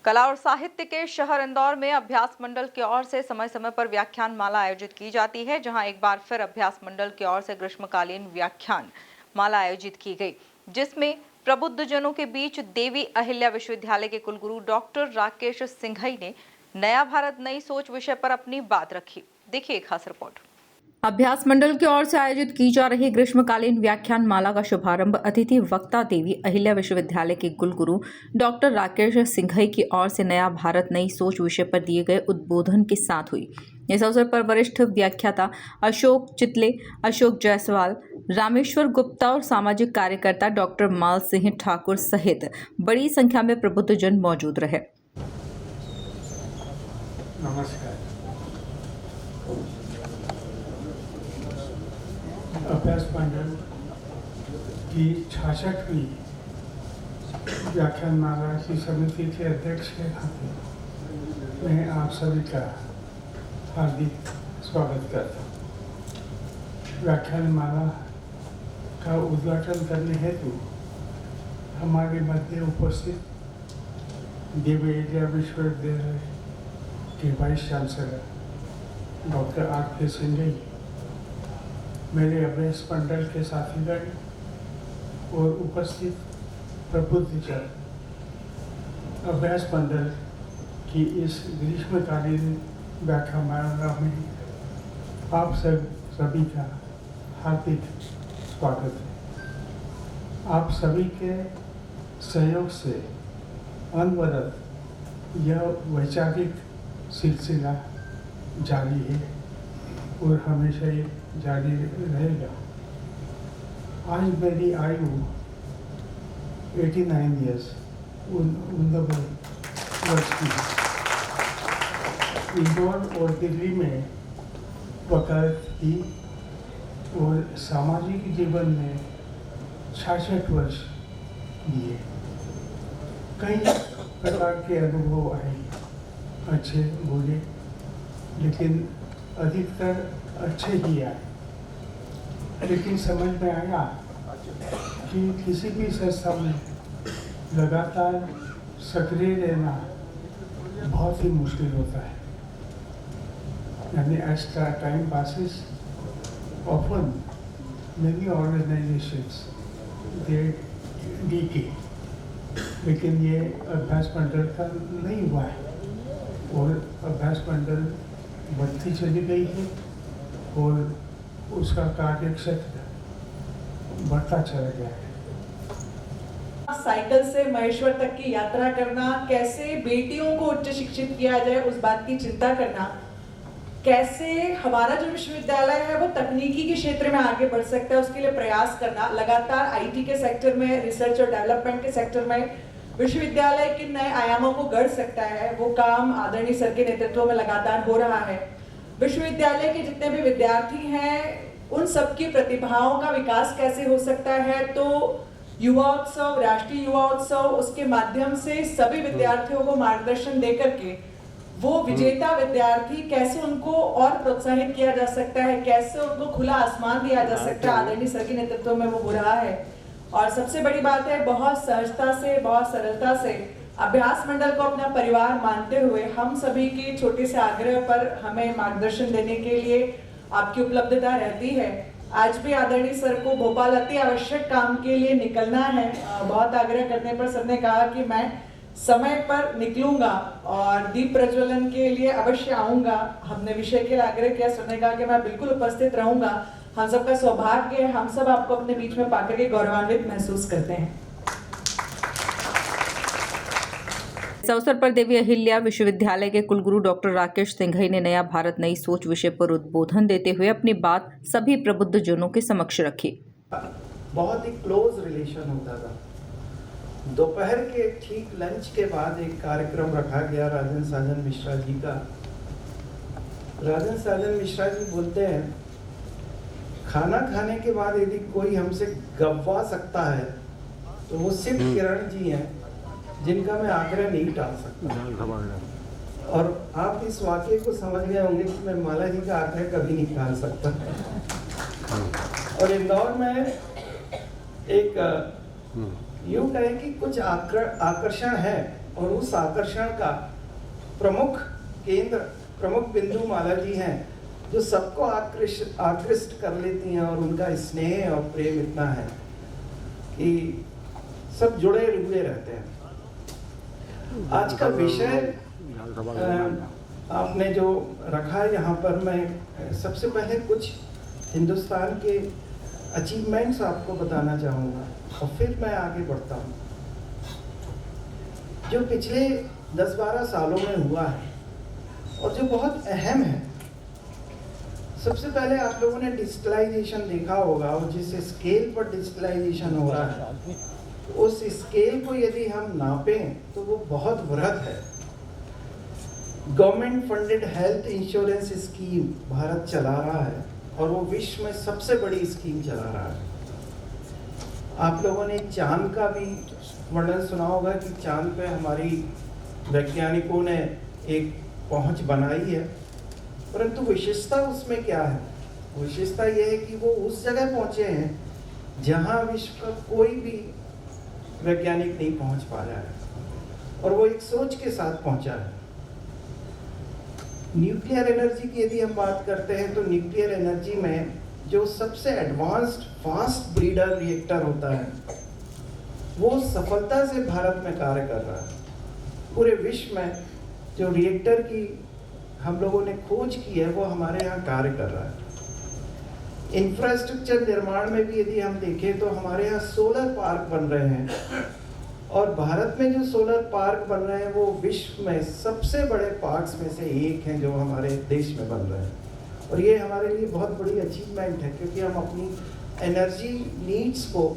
कला और साहित्य के शहर इंदौर में अभ्यास मंडल की ओर से समय समय पर व्याख्यान माला आयोजित की जाती है, जहां एक बार फिर अभ्यास मंडल की ओर से ग्रीष्मकालीन व्याख्यान माला आयोजित की गई, जिसमें प्रबुद्धजनों के बीच देवी अहिल्या विश्वविद्यालय के कुलगुरु डॉक्टर राकेश सिंघई ने नया भारत नई सोच विषय पर अपनी बात रखी। देखिए एक खास रिपोर्ट। अभ्यास मंडल की ओर से आयोजित की जा रही ग्रीष्मकालीन व्याख्यान माला का शुभारंभ अतिथि वक्ता देवी अहिल्या विश्वविद्यालय के कुलगुरु डॉक्टर राकेश सिंघई की ओर से नया भारत नई सोच विषय पर दिए गए उद्बोधन के साथ हुई। इस अवसर पर वरिष्ठ व्याख्याता अशोक चितले, अशोक जायसवाल, रामेश्वर गुप्ता और सामाजिक कार्यकर्ता डॉक्टर माल सिंह ठाकुर सहित बड़ी संख्या में प्रबुद्धजन मौजूद रहे। नमस्कार। अभ्यास मंडल की 66वीं व्याख्यान माला की समिति के अध्यक्ष के नाते मैं आप सभी का हार्दिक स्वागत करता हूँ। व्याख्यान माला का उद्घाटन करने हेतु हमारे मध्य उपस्थित देवी अहिल्या विश्वविद्यालय के वाइस चांसलर डॉक्टर आर.के. सिंघई, मेरे अभ्यास मंडल के साथीगण और उपस्थित प्रबुद्धजन अभ्यास मंडल की इस ग्रीष्मकालीन व्याख्यानमाला में आप सभी का हार्दिक स्वागत है। आप सभी के सहयोग से अनवरत यह वैचारिक सिलसिला जारी है और हमेशा ये जारी रहेगा। आज मेरी आयु 89 ईयर्स वर्ष की है। इंदौर और दिल्ली में वकालत की और सामाजिक जीवन में 66 वर्ष दिए। कई प्रकार के अनुभव आए, अच्छे बुरे, लेकिन अधिकतर अच्छे ही आए। लेकिन समझ में आया कि किसी भी संस्था में लगातार सक्रिय रहना बहुत ही मुश्किल होता है। यानी as time passes, often many organizations they decay, लेकिन ये अभ्यास मंडल का नहीं हुआ है और अभ्यास मंडल बढ़ती चली गई है और उसका कार्य क्षेत्र बढ़ता चला गया है। साइकिल से महेश्वर तक की यात्रा करना, कैसे बेटियों को उच्च शिक्षित किया जाए उस बात की चिंता करना, कैसे हमारा जो विश्वविद्यालय है वो तकनीकी के क्षेत्र में आगे बढ़ सकता है उसके लिए प्रयास करना, लगातार आईटी के सेक्टर में, रिसर्च और डेवलपमेंट के सेक्टर में विश्वविद्यालय किन नए आयामों को गढ़ सकता है, वो काम आदरणीय सर के नेतृत्व में लगातार हो रहा है। विश्वविद्यालय के जितने भी विद्यार्थी हैं उन सबकी प्रतिभाओं का विकास कैसे हो सकता है, तो युवा उत्सव, राष्ट्रीय युवा उत्सव, उसके माध्यम से सभी विद्यार्थियों को मार्गदर्शन देकर के वो विजेता विद्यार्थी कैसे उनको और प्रोत्साहित किया जा सकता है, कैसे उनको खुला आसमान दिया जा सकता है, आदरणीय सर के नेतृत्व में वो हो रहा है। और सबसे बड़ी बात है, बहुत सहजता से, बहुत सरलता से अभ्यास मंडल को अपना परिवार मानते हुए हम सभी के छोटे से आग्रह पर हमें मार्गदर्शन देने के लिए आपकी उपलब्धता रहती है। आज भी आदरणीय सर को भोपाल अति आवश्यक काम के लिए निकलना है। बहुत आग्रह करने पर सर ने कहा कि मैं समय पर निकलूंगा और दीप प्रज्वलन के लिए अवश्य आऊंगा। हमने विषय के लिए आग्रह किया, सर ने कहा कि मैं बिल्कुल उपस्थित रहूंगा। हम सबका सौभाग्य है, हम सब आपको अपने बीच में पाकर के गौरवान्वित महसूस करते हैं। इस अवसर पर देवी अहिल्या विश्वविद्यालय के कुलगुरु डॉक्टर राकेश सिंघई ने नया भारत नई सोच विषय पर उद्बोधन देते हुए अपनी बात सभी प्रबुद्धजनों के समक्ष रखी। बहुत ही क्लोज रिलेशन होता था। दोपहर के ठीक लंच के बाद एक कार्यक्रम रखा गया राजन साजन मिश्रा जी का। राजन साजन मिश्रा जी बोलते हैं, खाना खाने के बाद यदि कोई हमसे गवा सकता है तो वो सिर्फ किरण जी हैं, जिनका मैं आग्रह नहीं टाल सकता। और आप इस वाक्य को समझ गए होंगे कि मैं माला जी का आग्रह कभी नहीं टाल सकता। और इंदौर में एक यूं कहें कि कुछ आकर्षण है और उस आकर्षण का प्रमुख केंद्र, प्रमुख बिंदु माला जी हैं, जो सबको आकृष्ट कर लेती हैं, और उनका स्नेह और प्रेम इतना है कि सब जुड़े हुए रहते हैं। आज का विषय आपने जो रखा है यहाँ पर, मैं सबसे पहले कुछ हिंदुस्तान के अचीवमेंट्स आपको बताना चाहूँगा और फिर मैं आगे बढ़ता हूँ। जो पिछले 10-12 सालों में हुआ है और जो बहुत अहम है, सबसे पहले आप लोगों ने डिजिटलाइजेशन देखा होगा, और जिस स्केल पर डिजिटलाइजेशन हो रहा है, उस स्केल को यदि हम नापें तो वो बहुत वृहद है। Government funded health insurance scheme Bharat चला रहा है और वो विश्व में सबसे बड़ी स्कीम चला रहा है। आप लोगों ने चांद का भी वर्णन सुना होगा कि चांद पे हमारी वैज्ञानिकों ने एक पहुंच बनाई है, परंतु विशेषता उसमें क्या है? विशेषता यह है कि वो उस जगह पहुंचे हैं जहां विश्व का कोई भी वैज्ञानिक नहीं पहुंच पा रहा है, और वो एक सोच के साथ पहुंचा है। न्यूक्लियर एनर्जी की यदि हम बात करते हैं तो न्यूक्लियर एनर्जी में जो सबसे एडवांस्ड फास्ट ब्रीडर रिएक्टर होता है, वो सफलता से भारत में कार्य कर रहा है। पूरे विश्व में जो रिएक्टर की हम लोगों ने खोज की है, वो हमारे यहाँ कार्य कर रहा है। इंफ्रास्ट्रक्चर निर्माण में भी यदि हम देखें तो हमारे यहाँ सोलर पार्क बन रहे हैं, और भारत में जो सोलर पार्क बन रहे हैं वो विश्व में सबसे बड़े पार्क्स में से एक हैं जो हमारे देश में बन रहे हैं। और ये हमारे लिए बहुत बड़ी अचीवमेंट है, क्योंकि हम अपनी एनर्जी नीड्स को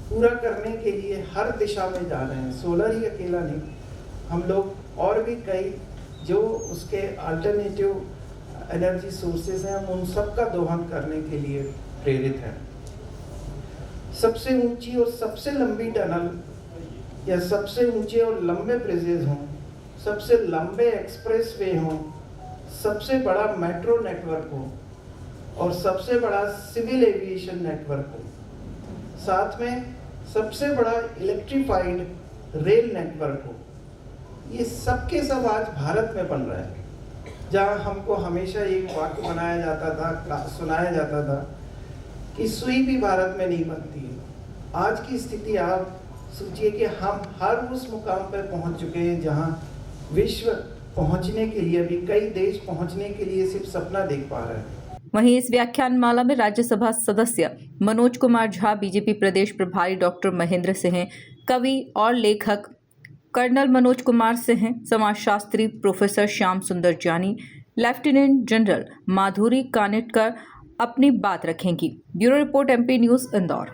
पूरा करने के लिए हर दिशा में जा रहे हैं। सोलर ही अकेला नहीं, हम लोग और भी कई जो उसके अल्टरनेटिव एनर्जी सोर्सेज हैं, हम उन सब का दोहन करने के लिए प्रेरित हैं। सबसे ऊंची और सबसे लंबी टनल या सबसे ऊंचे और लंबे ब्रिजेज हों, सबसे लंबे एक्सप्रेसवे हों, सबसे बड़ा मेट्रो नेटवर्क हो, और सबसे बड़ा सिविल एविएशन नेटवर्क हो, साथ में सबसे बड़ा इलेक्ट्रिफाइड रेल नेटवर्क हो, ये सब के सब आज भारत में बन रहा है। जहाँ हमको हमेशा एक वाक्य बनाया जाता था, सुनाया जाता था कि सुई भी भारत में नहीं बनती है। आज की स्थिति आप सोचिए कि हम हर उस मुकाम पर पहुंच चुके हैं जहां विश्व पहुंचने के लिए, अभी कई देश पहुंचने के लिए सिर्फ सपना देख पा रहे हैं। वहीं इस व्याख्यान माला में राज्यसभा सदस्य मनोज कुमार झा, बीजेपी प्रदेश प्रभारी डॉक्टर महेंद्र सिंह, कवि और लेखक कर्नल मनोज कुमार सिंह, समाजशास्त्री प्रोफेसर श्याम सुंदर जानी, लेफ्टिनेंट जनरल माधुरी कानिटकर अपनी बात रखेंगी। Bureau report, MP news, Indore.